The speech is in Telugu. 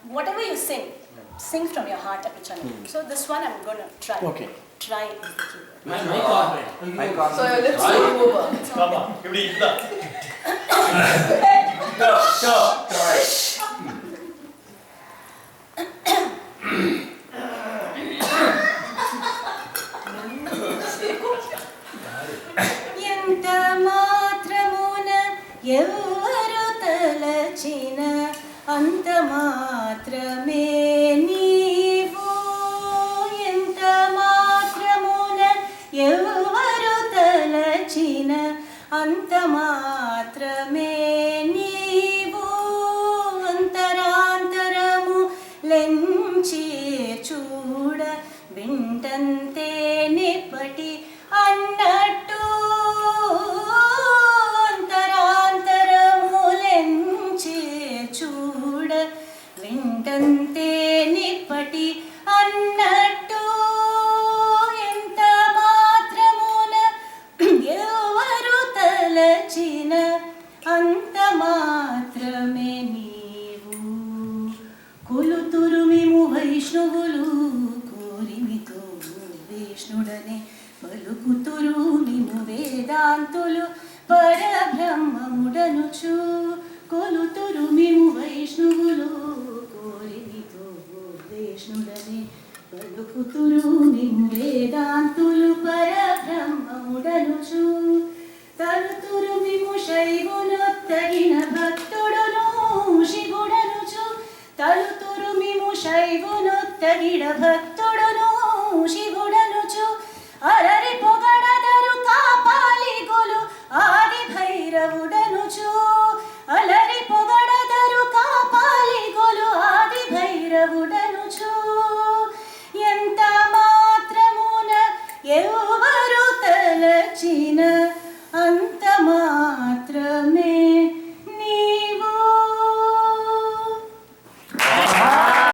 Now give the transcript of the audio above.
whatever you sing from your heart, Apichan. So this one I'm going to try. Okay. Try is the key word. My confidence. So let's move over. Come on. ఎంత మాత్రమున ఎవరు తలచిన అంత మాత్రమే నీవు. ఎంత మాత్రమున ఎవరు తలచిన అంత మాత్రమే నీవు. అంతరాంతరము లెంచి చూడ వింటంతే నిప్పటి అన్నట్టు. అంతరాంతరములెంచి చూడ వింటంతే నిప్పటి అన్నట్టు. ఎంత మాత్రమున ఎవరు తలచిన అంత మాత్రమే నీవు. కొలుతురు మేము వైష్ణవులు కోరిమితో విష్ణుడనే పలుకుతురు మేము వేదాంతులు పరబ్రహ్మముడనుచు. కొలుతురు మేము వైష్ణవులు కోరిమితో విష్ణుడనే పలుకుతురు మేము వేదాంతులు పరబ్రహ్మముడనుచు. తలుతురు మేము శైవునొత్తగిన భక్తుడును శివుడనుచు. తలుతురు మేము శైవునొత్తగిన భక్తుడును శివుడనుచు. అరరి పొగడదరు కాపాలి గొలు ఆది భైరవుడనుచు. అలరి పొగడదరు కాపాలి గొలు ఆది భైరవుడనుచు. ఎంత మాత్రమున ఎవరు తలచిన